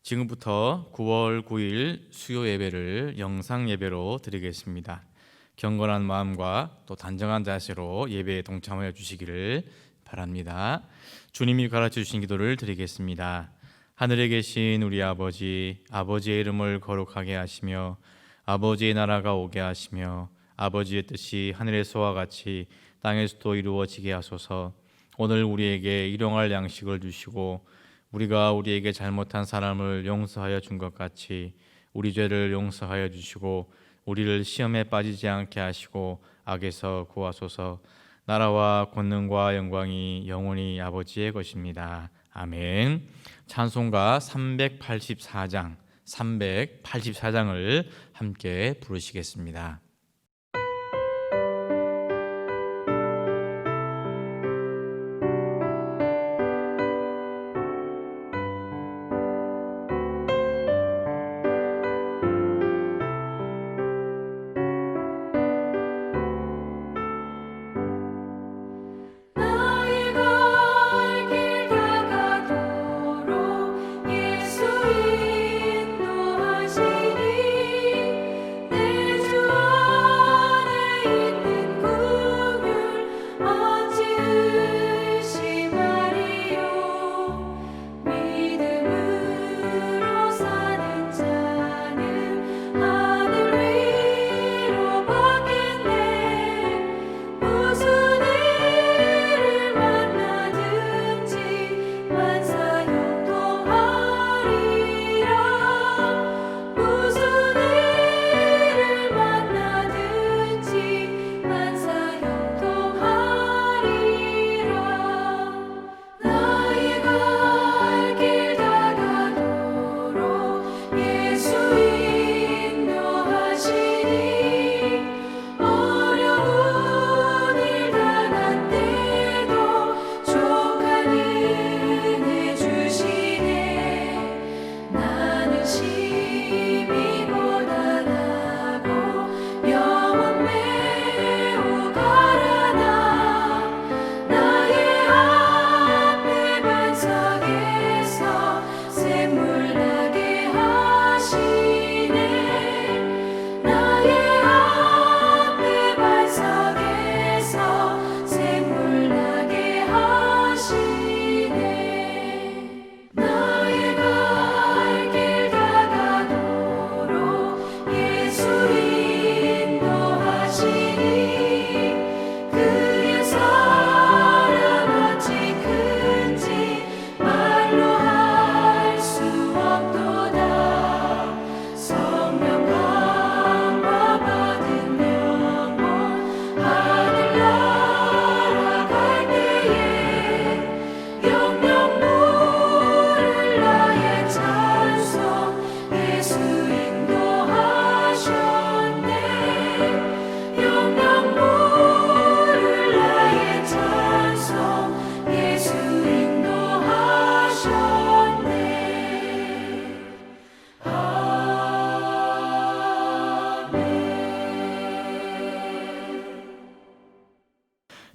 지금부터 9월 9일 수요 예배를 영상 예배로 드리겠습니다. 경건한 마음과 또 단정한 자세로 예배에 동참하여 주시기를 바랍니다. 주님이 가르쳐 주신 기도를 드리겠습니다. 하늘에 계신 우리 아버지, 아버지의 이름을 거룩하게 하시며 아버지의 나라가 오게 하시며 아버지의 뜻이 하늘에서와 같이 땅에서도 이루어지게 하소서. 오늘 우리에게 일용할 양식을 주시고 우리가 우리에게 잘못한 사람을 용서하여 준 것 같이 우리 죄를 용서하여 주시고 우리를 시험에 빠지지 않게 하시고 악에서 구하소서. 나라와 권능과 영광이 영원히 아버지의 것입니다. 아멘. 찬송가 384장을 함께 부르시겠습니다.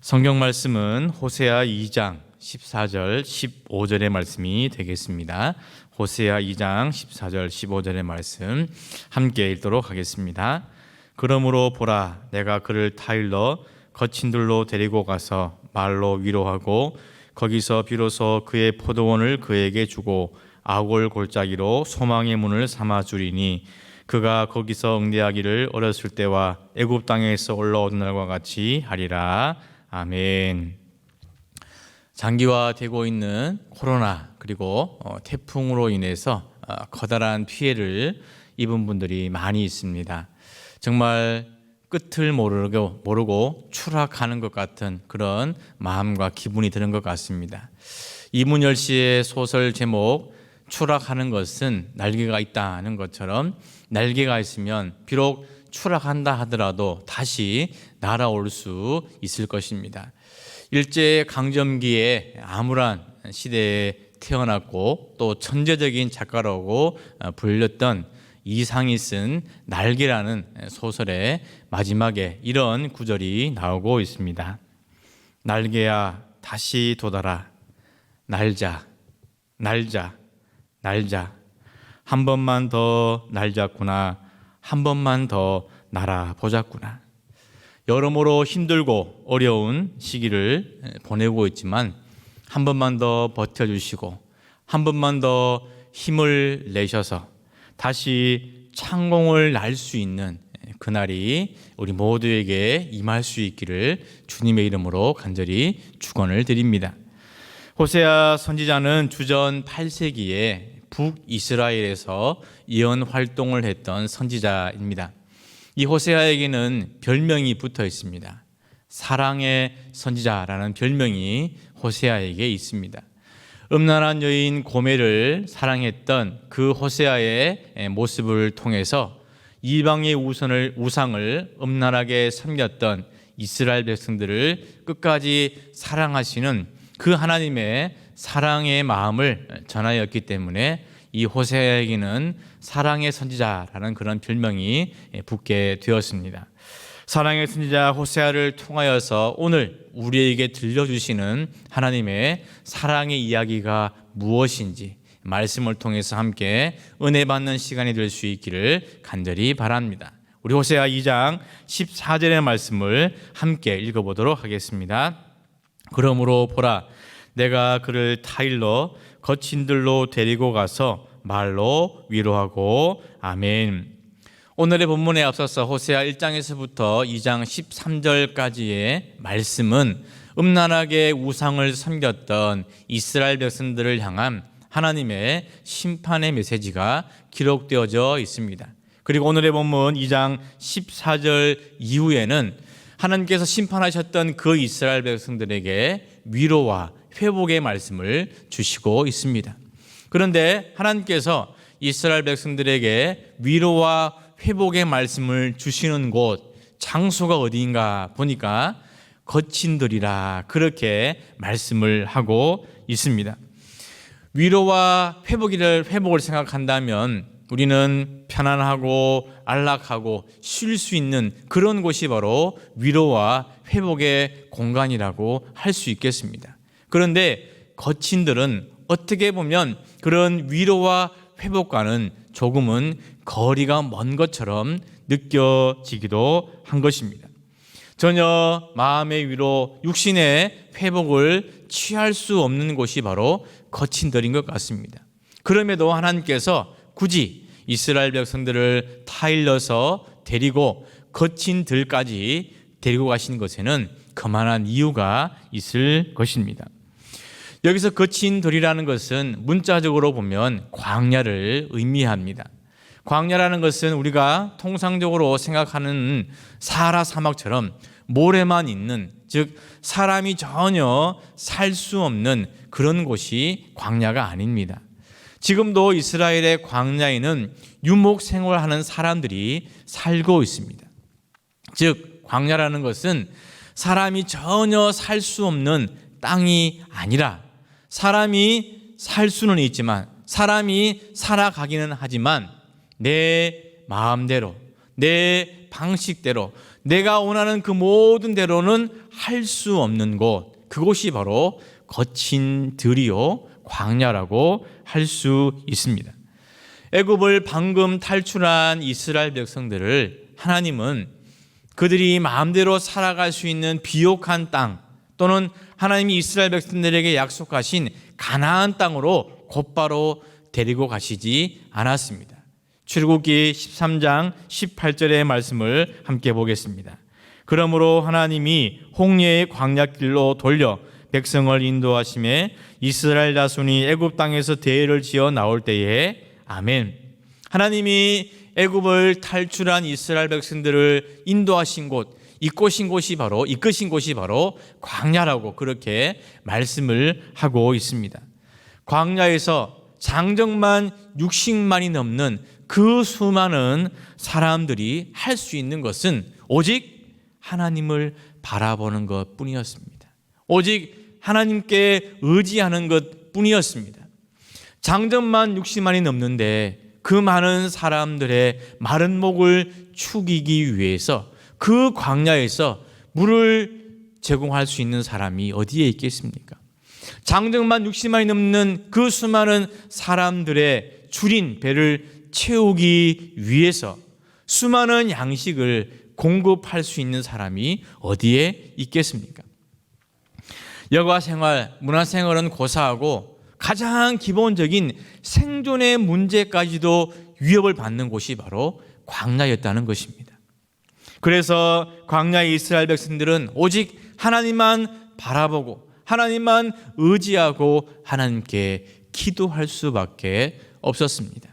성경 말씀은 호세아 2장 14절 15절의 말씀이 되겠습니다. 호세아 2장 14절 15절의 말씀 함께 읽도록 하겠습니다. 그러므로 보라, 내가 그를 타일러 거친 들로 데리고 가서 말로 위로하고 거기서 비로소 그의 포도원을 그에게 주고 아골 골짜기로 소망의 문을 삼아 주리니 그가 거기서 응대하기를 어렸을 때와 애굽 땅에서 올라오던 날과 같이 하리라. 아멘. 장기화되고 있는 코로나 그리고 태풍으로 인해서 커다란 피해를 입은 분들이 많이 있습니다. 정말 끝을 모르고 추락하는 것 같은 그런 마음과 기분이 드는 것 같습니다. 이문열 씨의 소설 제목 추락하는 것은 날개가 있다는 것처럼 날개가 있으면 비록 추락한다 하더라도 다시 날아올 수 있을 것입니다. 일제강점기에 암울한 시대에 태어났고 또 천재적인 작가라고 불렸던 이상이 쓴 날개라는 소설의 마지막에 이런 구절이 나오고 있습니다. 날개야 다시 돋아라. 날자, 날자, 날자. 한 번만 더 날잡구나. 한 번만 더 날아보자꾸나. 여러모로 힘들고 어려운 시기를 보내고 있지만 한 번만 더 버텨주시고 한 번만 더 힘을 내셔서 다시 창공을 날 수 있는 그날이 우리 모두에게 임할 수 있기를 주님의 이름으로 간절히 축원을 드립니다. 호세아 선지자는 주전 8세기에 북이스라엘에서 예언 활동을 했던 선지자입니다. 이 호세아에게는 별명이 붙어 있습니다. 사랑의 선지자라는 별명이 호세아에게 있습니다. 음란한 여인 고멜을 사랑했던 그 호세아의 모습을 통해서 이방의 우상을 음란하게 섬겼던 이스라엘 백성들을 끝까지 사랑하시는 그 하나님의 사랑의 마음을 전하였기 때문에 이 호세아에게는 사랑의 선지자라는 그런 별명이 붙게 되었습니다. 사랑의 선지자 호세아를 통하여서 오늘 우리에게 들려주시는 하나님의 사랑의 이야기가 무엇인지 말씀을 통해서 함께 은혜 받는 시간이 될 수 있기를 간절히 바랍니다. 우리 호세아 2장 14절의 말씀을 함께 읽어보도록 하겠습니다. 그러므로 보라, 내가 그를 타일러 거친 들로 데리고 가서 말로 위로하고. 아멘. 오늘의 본문에 앞서서 호세아 1장에서부터 2장 13절까지의 말씀은 음란하게 우상을 섬겼던 이스라엘 백성들을 향한 하나님의 심판의 메시지가 기록되어져 있습니다. 그리고 오늘의 본문 2장 14절 이후에는 하나님께서 심판하셨던 그 이스라엘 백성들에게 위로와 회복의 말씀을 주시고 있습니다. 그런데 하나님께서 이스라엘 백성들에게 위로와 회복의 말씀을 주시는 곳, 장소가 어디인가 보니까 거친 들이라 그렇게 말씀을 하고 있습니다. 위로와 회복을 생각한다면 우리는 편안하고 안락하고 쉴 수 있는 그런 곳이 바로 위로와 회복의 공간이라고 할 수 있겠습니다. 그런데 거친들은 어떻게 보면 그런 위로와 회복과는 조금은 거리가 먼 것처럼 느껴지기도 한 것입니다. 전혀 마음의 위로, 육신의 회복을 취할 수 없는 곳이 바로 거친들인 것 같습니다. 그럼에도 하나님께서 굳이 이스라엘 백성들을 타일러서 데리고 거친들까지 데리고 가신 것에는 그만한 이유가 있을 것입니다. 여기서 거친들이라는 것은 문자적으로 보면 광야를 의미합니다. 광야라는 것은 우리가 통상적으로 생각하는 사하라 사막처럼 모래만 있는, 즉 사람이 전혀 살 수 없는 그런 곳이 광야가 아닙니다. 지금도 이스라엘의 광야에는 유목 생활하는 사람들이 살고 있습니다. 즉 광야라는 것은 사람이 전혀 살 수 없는 땅이 아니라 사람이 살 수는 있지만, 사람이 살아가기는 하지만 내 마음대로, 내 방식대로, 내가 원하는 그 모든 대로는 할 수 없는 곳, 그곳이 바로 거친 들이요 광야라고 할 수 있습니다. 애굽을 방금 탈출한 이스라엘 백성들을 하나님은 그들이 마음대로 살아갈 수 있는 비옥한 땅, 또는 하나님이 이스라엘 백성들에게 약속하신 가나안 땅으로 곧바로 데리고 가시지 않았습니다. 출애굽기 13장 18절의 말씀을 함께 보겠습니다. 그러므로 하나님이 홍해의 광야길로 돌려 백성을 인도하심에 이스라엘 자손이 애굽 땅에서 대회를 지어 나올 때에 아멘. 하나님이 애굽을 탈출한 이스라엘 백성들을 인도하신 곳, 이끄신 곳이 바로 광야라고 그렇게 말씀을 하고 있습니다. 광야에서 장정만 60만이 넘는 그 수많은 사람들이 할 수 있는 것은 오직 하나님을 바라보는 것 뿐이었습니다. 오직 하나님께 의지하는 것 뿐이었습니다. 장정만 60만이 넘는데 그 많은 사람들의 마른 목을 축이기 위해서 그 광야에서 물을 제공할 수 있는 사람이 어디에 있겠습니까? 장정만 60만이 넘는 그 수많은 사람들의 줄인 배를 채우기 위해서 수많은 양식을 공급할 수 있는 사람이 어디에 있겠습니까? 여가 생활, 문화 생활은 고사하고 가장 기본적인 생존의 문제까지도 위협을 받는 곳이 바로 광야였다는 것입니다. 그래서 광야의 이스라엘 백성들은 오직 하나님만 바라보고 하나님만 의지하고 하나님께 기도할 수밖에 없었습니다.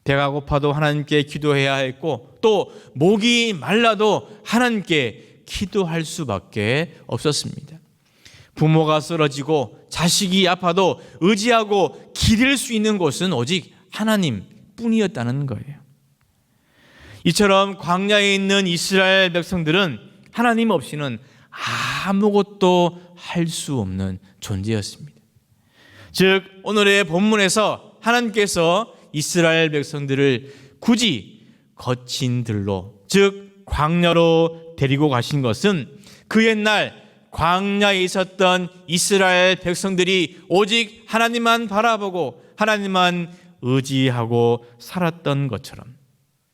배가 고파도 하나님께 기도해야 했고 또 목이 말라도 하나님께 기도할 수밖에 없었습니다. 부모가 쓰러지고 자식이 아파도 의지하고 기댈 수 있는 곳은 오직 하나님뿐이었다는 거예요. 이처럼 광야에 있는 이스라엘 백성들은 하나님 없이는 아무것도 할 수 없는 존재였습니다. 즉 오늘의 본문에서 하나님께서 이스라엘 백성들을 굳이 거친 들로, 즉 광야로 데리고 가신 것은 그 옛날 광야에 있었던 이스라엘 백성들이 오직 하나님만 바라보고 하나님만 의지하고 살았던 것처럼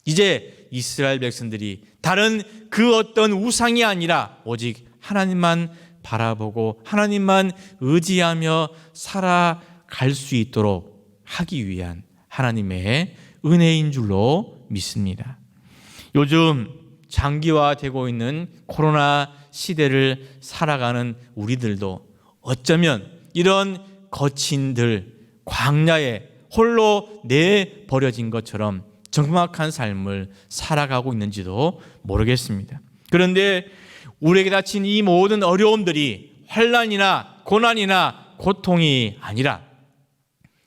이제 이스라엘 백성들이 다른 그 어떤 우상이 아니라 오직 하나님만 바라보고 하나님만 의지하며 살아갈 수 있도록 하기 위한 하나님의 은혜인 줄로 믿습니다. 요즘 장기화되고 있는 코로나 시대를 살아가는 우리들도 어쩌면 이런 거친들 광야에 홀로 내버려진 것처럼 적막한 삶을 살아가고 있는지도 모르겠습니다. 그런데 우리에게 닥친 이 모든 어려움들이 환난이나 고난이나 고통이 아니라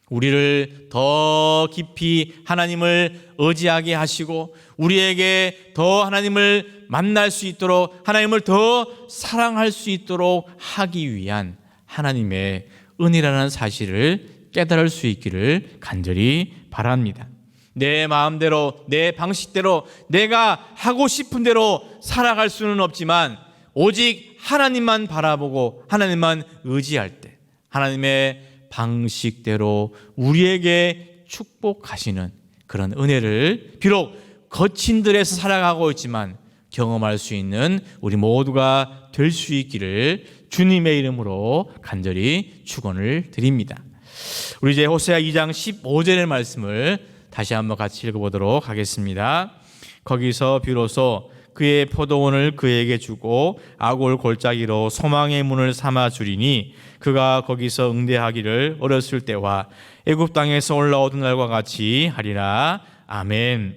우리를 더 깊이 하나님을 의지하게 하시고 우리에게 더 하나님을 만날 수 있도록 하나님을 더 사랑할 수 있도록 하기 위한 하나님의 은혜라는 사실을 깨달을 수 있기를 간절히 바랍니다. 내 마음대로 내 방식대로 내가 하고 싶은 대로 살아갈 수는 없지만 오직 하나님만 바라보고 하나님만 의지할 때 하나님의 방식대로 우리에게 축복하시는 그런 은혜를 비록 거친 들에서 살아가고 있지만 경험할 수 있는 우리 모두가 될 수 있기를 주님의 이름으로 간절히 축원을 드립니다. 우리 이제 호세아 2장 15절의 말씀을 다시 한번 같이 읽어보도록 하겠습니다. 거기서 비로소 그의 포도원을 그에게 주고 아골 골짜기로 소망의 문을 삼아 주리니 그가 거기서 응대하기를 어렸을 때와 애굽 땅에서 올라오던 날과 같이 하리라. 아멘.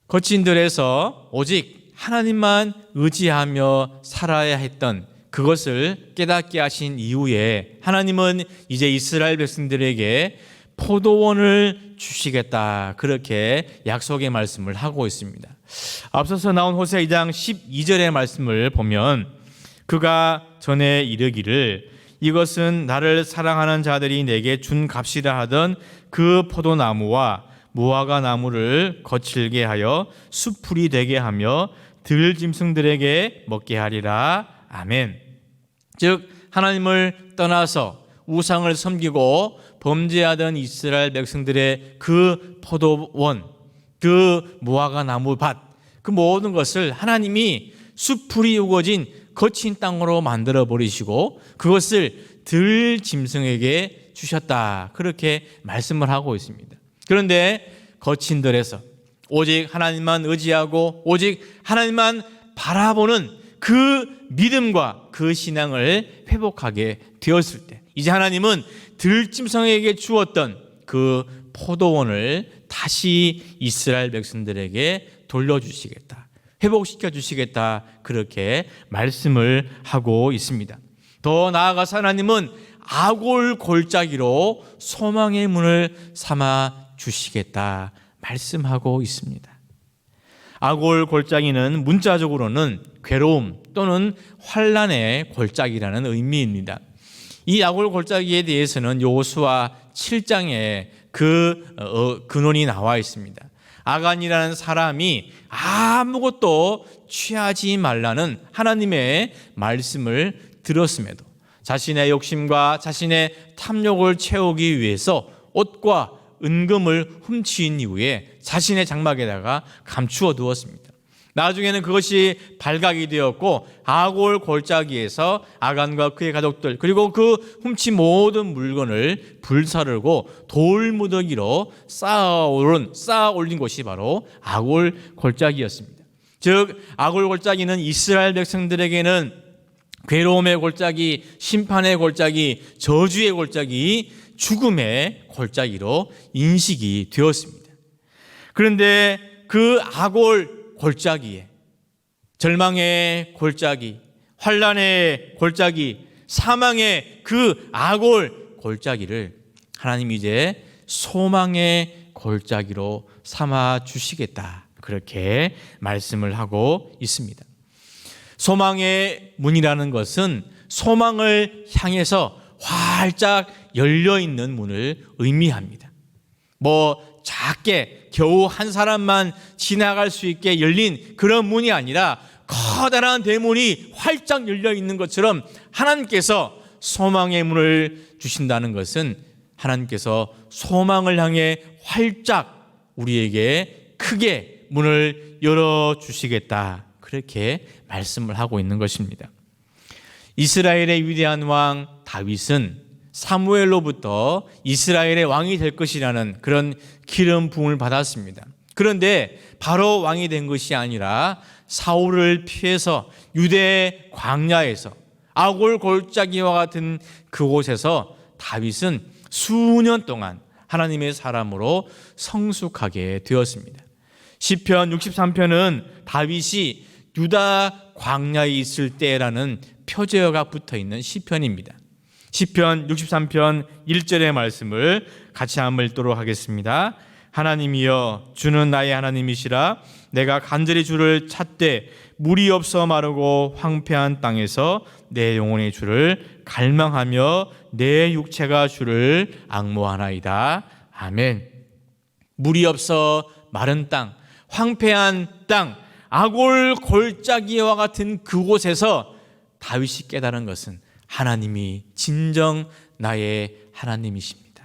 거친 들에서 오직 하나님만 의지하며 살아야 했던 그것을 깨닫게 하신 이후에 하나님은 이제 이스라엘 백성들에게 포도원을 주시겠다, 그렇게 약속의 말씀을 하고 있습니다. 앞서서 나온 호세아 2장 12절의 말씀을 보면 그가 전에 이르기를 이것은 나를 사랑하는 자들이 내게 준 값이라 하던 그 포도나무와 무화과 나무를 거칠게 하여 수풀이 되게 하며 들짐승들에게 먹게 하리라. 아멘. 즉 하나님을 떠나서 우상을 섬기고 범죄하던 이스라엘 백성들의 그 포도원, 그 무화과 나무밭, 그 모든 것을 하나님이 수풀이 우거진 거친 땅으로 만들어 버리시고 그것을 들짐승에게 주셨다, 그렇게 말씀을 하고 있습니다. 그런데 거친 들에서 오직 하나님만 의지하고 오직 하나님만 바라보는 그 믿음과 그 신앙을 회복하게 되었을 때 이제 하나님은 들짐승에게 주었던 그 포도원을 다시 이스라엘 백성들에게 돌려주시겠다, 회복시켜 주시겠다, 그렇게 말씀을 하고 있습니다. 더 나아가서 하나님은 아골 골짜기로 소망의 문을 삼아 주시겠다 말씀하고 있습니다. 아골 골짜기는 문자적으로는 괴로움 또는 환난의 골짜기라는 의미입니다. 이 아골 골짜기에 대해서는 여호수아 7장에 그 근원이 나와 있습니다. 아간이라는 사람이 아무것도 취하지 말라는 하나님의 말씀을 들었음에도 자신의 욕심과 자신의 탐욕을 채우기 위해서 옷과 은금을 훔친 이후에 자신의 장막에다가 감추어 두었습니다. 나중에는 그것이 발각이 되었고 아골 골짜기에서 아간과 그의 가족들 그리고 그 훔친 모든 물건을 불사르고 돌무더기로 쌓아 올린 곳이 바로 아골 골짜기였습니다. 즉 아골 골짜기는 이스라엘 백성들에게는 괴로움의 골짜기, 심판의 골짜기, 저주의 골짜기, 죽음의 골짜기로 인식이 되었습니다. 그런데 그 아골 골짜기에 절망의 골짜기, 환난의 골짜기, 사망의 그 아골 골짜기를 하나님이 이제 소망의 골짜기로 삼아 주시겠다, 그렇게 말씀을 하고 있습니다. 소망의 문이라는 것은 소망을 향해서 활짝 열려있는 문을 의미합니다. 작게 겨우 한 사람만 지나갈 수 있게 열린 그런 문이 아니라 커다란 대문이 활짝 열려 있는 것처럼 하나님께서 소망의 문을 주신다는 것은 하나님께서 소망을 향해 활짝 우리에게 크게 문을 열어주시겠다, 그렇게 말씀을 하고 있는 것입니다. 이스라엘의 위대한 왕 다윗은 사무엘로부터 이스라엘의 왕이 될 것이라는 그런 기름 부음을 받았습니다. 그런데 바로 왕이 된 것이 아니라 사울을 피해서 유대 광야에서 아골 골짜기와 같은 그곳에서 다윗은 수년 동안 하나님의 사람으로 성숙하게 되었습니다. 시편 63편은 다윗이 유다 광야에 있을 때라는 표제어가 붙어있는 시편입니다. 시편 63편 1절의 말씀을 같이 한번 읽도록 하겠습니다. 하나님이여 주는 나의 하나님이시라. 내가 간절히 주를 찾되 물이 없어 마르고 황폐한 땅에서 내 영혼의 주를 갈망하며 내 육체가 주를 앙모하나이다. 아멘. 물이 없어 마른 땅, 황폐한 땅, 아골 골짜기와 같은 그곳에서 다윗이 깨달은 것은 하나님이 진정 나의 하나님이십니다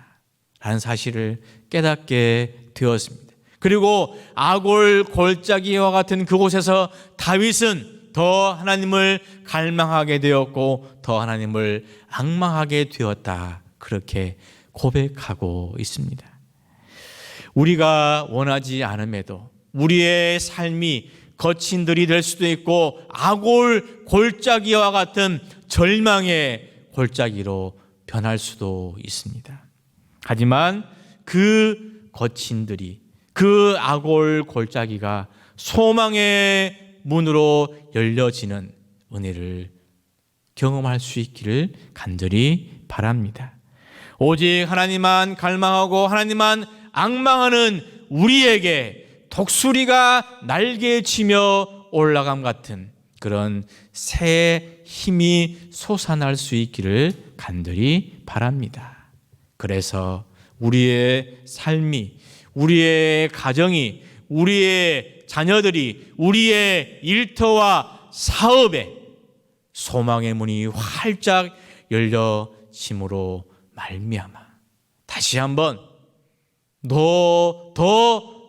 라는 사실을 깨닫게 되었습니다. 그리고 아골 골짜기와 같은 그곳에서 다윗은 더 하나님을 갈망하게 되었고 더 하나님을 앙망하게 되었다, 그렇게 고백하고 있습니다. 우리가 원하지 않음에도 우리의 삶이 거친 들이 될 수도 있고 아골 골짜기와 같은 절망의 골짜기로 변할 수도 있습니다. 하지만 그 거친 들이, 그 아골 골짜기가 소망의 문으로 열려지는 은혜를 경험할 수 있기를 간절히 바랍니다. 오직 하나님만 갈망하고 하나님만 앙망하는 우리에게 독수리가 날개치며 올라감 같은 그런 새 힘이 솟아날 수 있기를 간절히 바랍니다. 그래서 우리의 삶이, 우리의 가정이, 우리의 자녀들이, 우리의 일터와 사업에 소망의 문이 활짝 열려짐으로 말미암아 다시 한번 더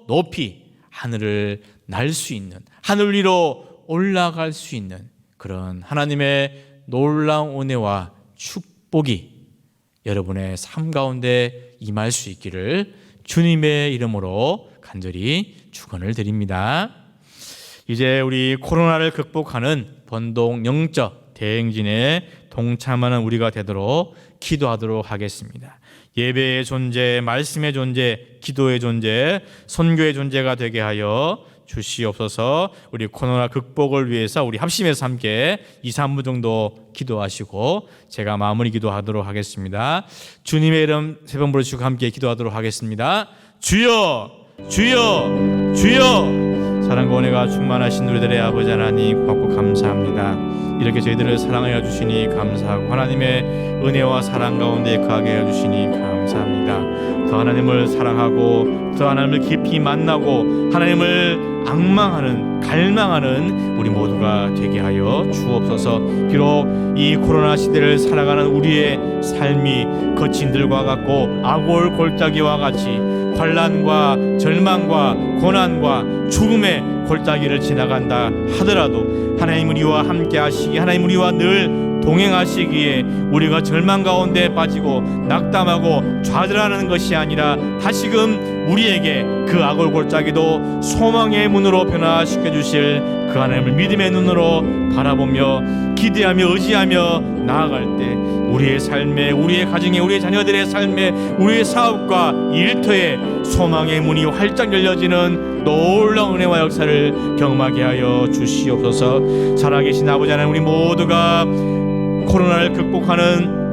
높이 하늘을 날 수 있는, 하늘 위로 올라갈 수 있는 그런 하나님의 놀라운 은혜와 축복이 여러분의 삶 가운데 임할 수 있기를 주님의 이름으로 간절히 축원을 드립니다. 이제 우리 코로나를 극복하는 번동 영적 대행진에 동참하는 우리가 되도록 기도하도록 하겠습니다. 예배의 존재, 말씀의 존재, 기도의 존재, 선교의 존재가 되게 하여 주시옵소서. 우리 코로나 극복을 위해서 우리 합심해서 함께 2, 3분 정도 기도하시고 제가 마무리 기도하도록 하겠습니다. 주님의 이름 세 번 부르시고 함께 기도하도록 하겠습니다. 주여, 주여, 주여. 사랑과 은혜가 충만하신 우리들의 아버지 하나님 고맙고 감사합니다. 이렇게 저희들을 사랑하여 주시니 감사하고 하나님의 은혜와 사랑 가운데 거하게 하여 주시니 감사합니다. 더 하나님을 사랑하고 더 하나님을 깊이 만나고 하나님을 앙망하는, 갈망하는 우리 모두가 되게 하여 주옵소서. 비록 이 코로나 시대를 살아가는 우리의 삶이 거친 들과 같고 아골 골짜기와 같이 환난과 절망과 고난과 죽음의 골짜기를 지나간다 하더라도 하나님 우리와 함께 하시기, 하나님 우리와 늘 동행하시기에 우리가 절망 가운데 빠지고 낙담하고 좌절하는 것이 아니라 다시금 우리에게 그 아골 골짜기도 소망의 문으로 변화시켜 주실 그 하나님을 믿음의 눈으로 바라보며 기대하며 의지하며 나아갈 때 우리의 삶에, 우리의 가정에, 우리의 자녀들의 삶에, 우리의 사업과 일터에 소망의 문이 활짝 열려지는 놀라운 은혜와 역사를 경험하게 하여 주시옵소서. 살아계신 아버지 하나님, 우리 모두가 코로나를 극복하는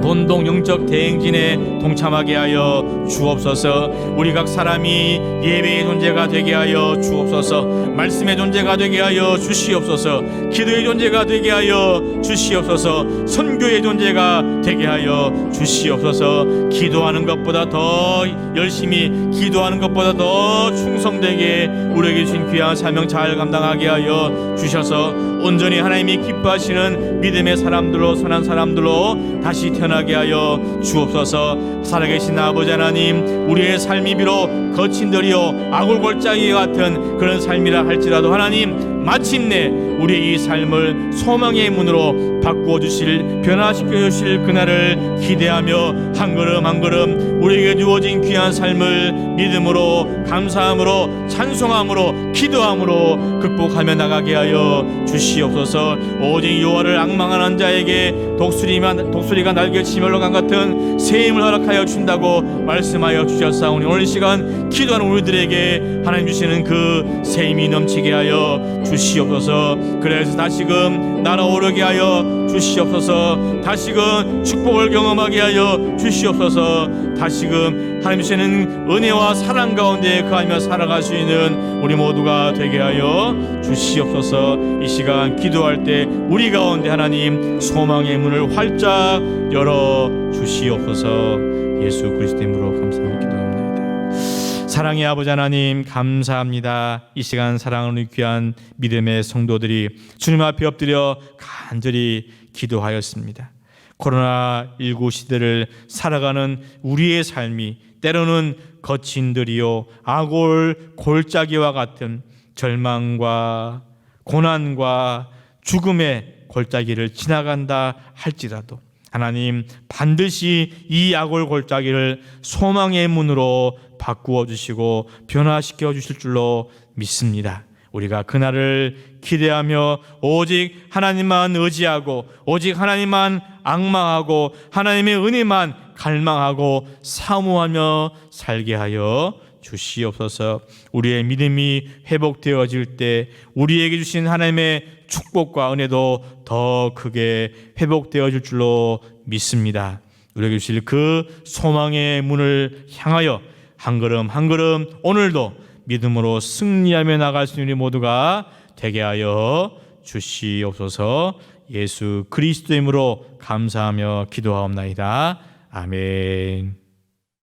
본동 영적 대행진에 동참하게 하여 주옵소서. 우리 각 사람이 예배의 존재가 되게 하여 주옵소서. 말씀의 존재가 되게 하여 주시옵소서. 기도의 존재가 되게 하여 주시옵소서. 선교의 존재가 되게 하여 주시옵소서. 기도하는 것보다 더 열심히, 기도하는 것보다 더 충성되게 우리에게 주신 귀한 사명 잘 감당하게 하여 주셔서 온전히 하나님이 기뻐하시는 믿음의 사람들로, 선한 사람들로 다시 태어나게 하여 주옵소서. 살아계신 아버지 하나님, 우리의 삶이 비록 거친 들이요 아골 골짜기 같은 그런 삶이라 할지라도 하나님 마침내 우리의 이 삶을 소망의 문으로 바꾸어 주실, 변화시켜 주실 그날을 기대하며 한 걸음 한 걸음 우리에게 주어진 귀한 삶을 믿음으로, 감사함으로, 찬송함으로, 기도함으로 극복하며 나가게 하여 주시옵소서. 오직 여호와를 앙망하는 자에게 독수리가 날개 치멸로간 같은 새 힘을 허락하여 준다고 말씀하여 주셨사오니 오늘 시간 기도하는 우리들에게 하나님 주시는 그 새 힘이 넘치게 하여 주시옵소서. 그래서 다시금 날아오르게 하여 주시옵소서. 다시금 축복을 경험하게 하여 주시옵소서. 다시금 하나님 주시는 은혜와 사랑 가운데 거하며 살아갈 수 있는 우리 모두가 되게 하여 주시옵소서. 이 시간 기도할 때 우리 가운데 하나님 소망의 문을 활짝 열어 주시옵소서. 예수 그리스도 이름으로 감사하며 기도합니다. 사랑의 아버지 하나님 감사합니다. 이 시간 사랑하는 귀한 믿음의 성도들이 주님 앞에 엎드려 간절히 기도하였습니다. 코로나19 시대를 살아가는 우리의 삶이 때로는 거친 들이요 아골 골짜기와 같은 절망과 고난과 죽음의 골짜기를 지나간다 할지라도 하나님 반드시 이 아골 골짜기를 소망의 문으로 바꾸어 주시고 변화시켜 주실 줄로 믿습니다. 우리가 그날을 기대하며 오직 하나님만 의지하고 오직 하나님만 앙망하고 하나님의 은혜만 갈망하고 사모하며 살게 하여 주시옵소서. 우리의 믿음이 회복되어질 때 우리에게 주신 하나님의 축복과 은혜도 더 크게 회복되어질 줄로 믿습니다. 우리에게 주실 그 소망의 문을 향하여 한 걸음 한 걸음 오늘도 믿음으로 승리하며 나갈 수 있는 우리 모두가 되게 하여 주시옵소서. 예수 그리스도의 이름으로 감사하며 기도하옵나이다. 아멘.